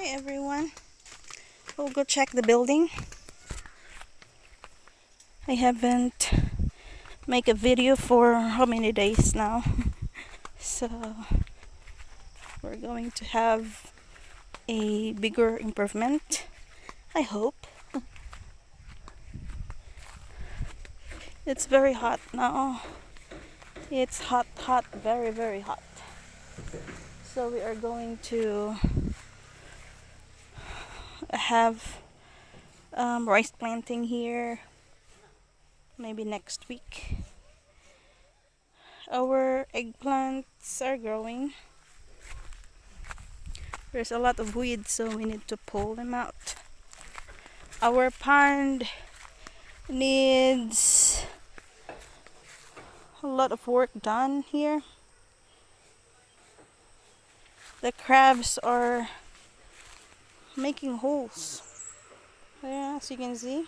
Hi everyone. We'll go check the building. I haven't make a video for how many days now. So we're going to have a bigger improvement. I hope. It's very hot now. It's hot, very, very hot. So we are going to have rice planting here maybe next week. Our eggplants are growing. There's a lot of weeds, so we need to pull them out. Our pond needs a lot of work done here. The crabs are making holes. Yeah, as you can see,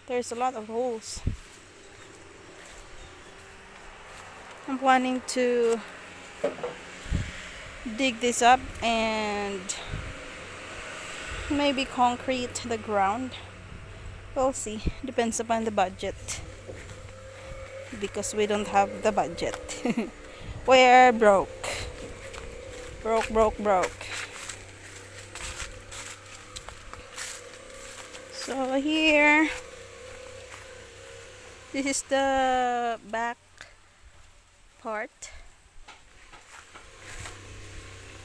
there's a lot of holes. I'm planning to dig this up and maybe concrete the ground. We'll see. Depends upon the budget. Because we don't have the budget. We're broke. Broke. So here, this is the back part.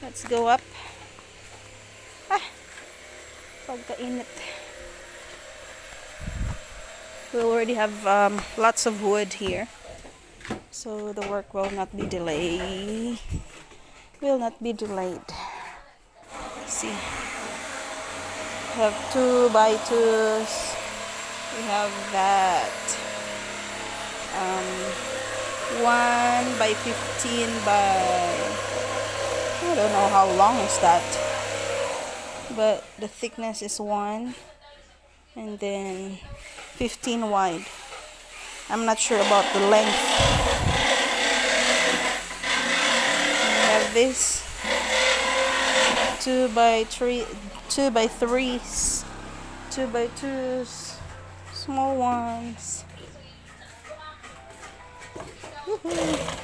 Let's go up. Pagkainit. We already have lots of wood here, so the work will not be delayed. See, we have 2x2s. We have that 1x15 by, I don't know how long is that, but the thickness is 1 and then 15 wide. I'm not sure about the length. We have this 2x3, 2x3s, 2x2s, small ones. Woohoo.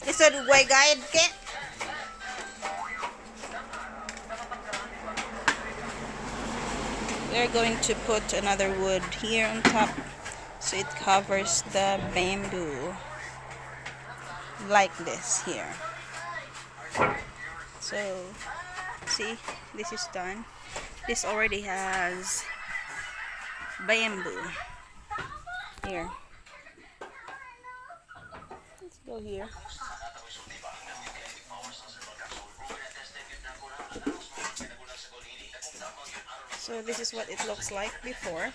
Isa dugay guide ke. We're going to put another wood here on top so it covers the bamboo like this here. So see, this is done. This already has bamboo here. Let's go here. So this is what it looks like before.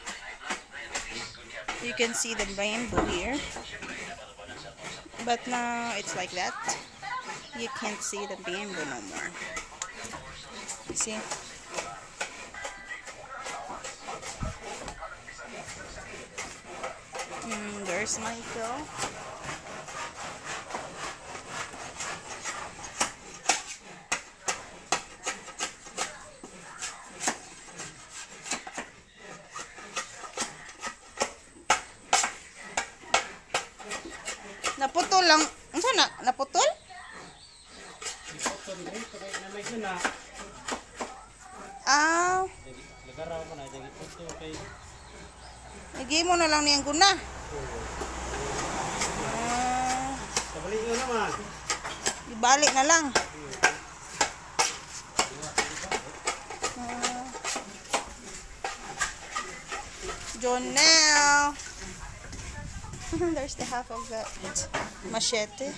You can see the bamboo here, but now it's like that. You can't see the bamboo no more. See? There's Michael. Naputol lang. Unsa na? Naputol? Ah. Lagi mo na lang niyang guna. Ibalik na lang. Jonel. There's the half of that machete.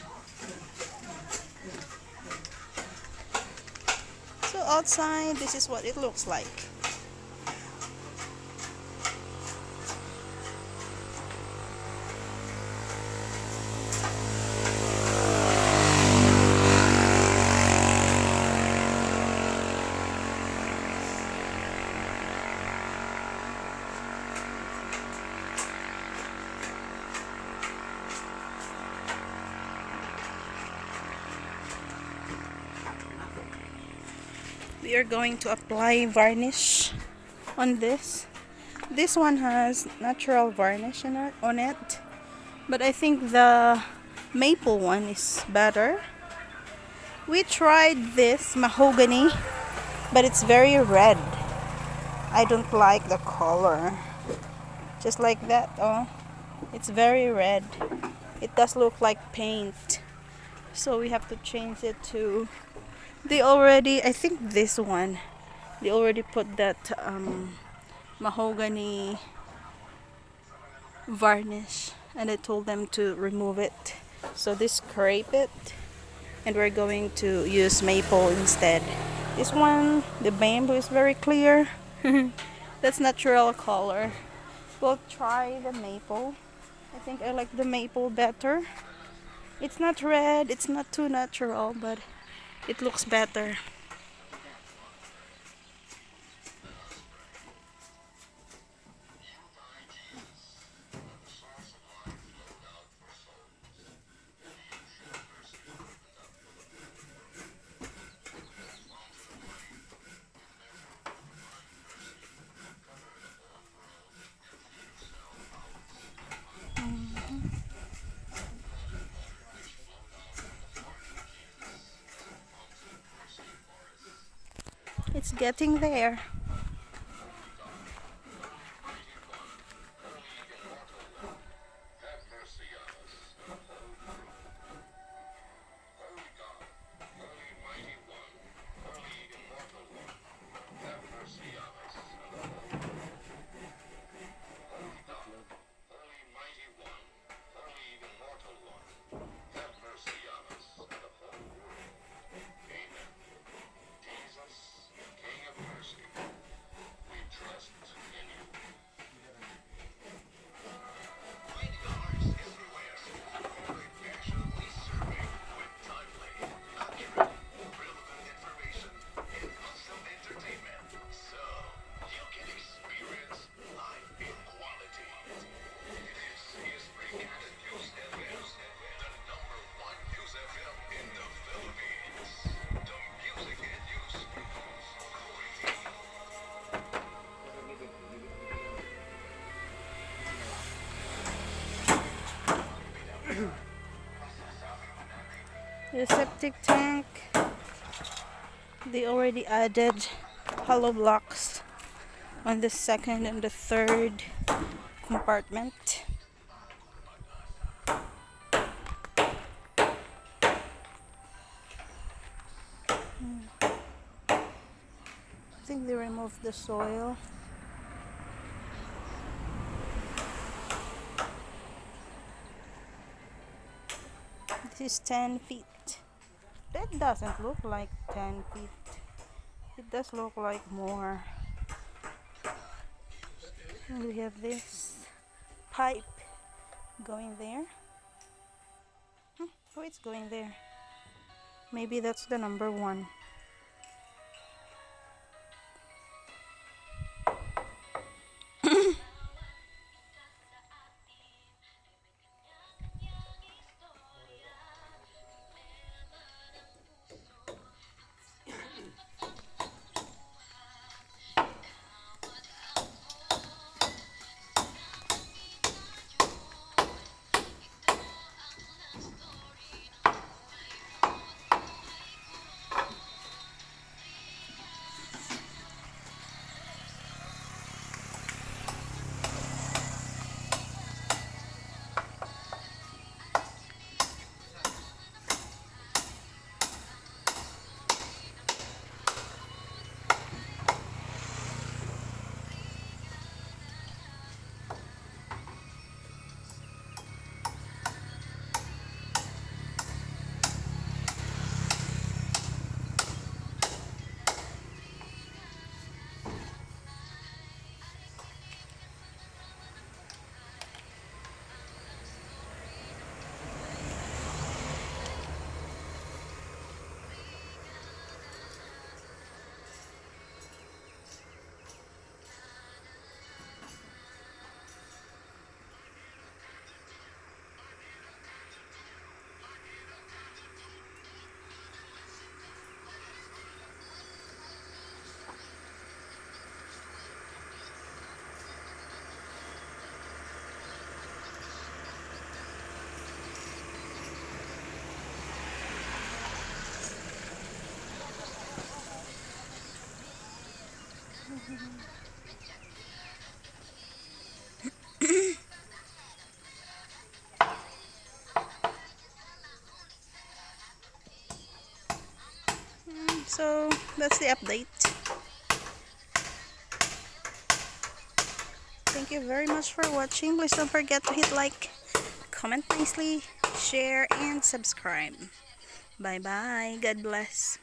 outside, this is what it looks like. We are going to apply varnish on this. This one has natural varnish on it, but I think the maple one is better. We tried this mahogany, but it's very red. I don't like the color. Just like that, oh, it's very red. It does look like paint. So we have to change it to, I think this one, they already put that mahogany varnish, and I told them to remove it. So they scrape it, and we're going to use maple instead. This one, the bamboo is very clear. That's natural color. We'll try the maple. I think I like the maple better. It's not red, it's not too natural, but it looks better. It's getting there. The septic tank, they already added hollow blocks on the second and the third compartment. I think they removed the soil. This is 10 feet. That doesn't look like 10 feet. It does look like more. And we have this pipe going there. Oh, it's going there. Maybe that's the number one. So that's the update. Thank you very much for watching. Please don't forget to hit like, comment nicely, share, and subscribe. Bye bye. God bless.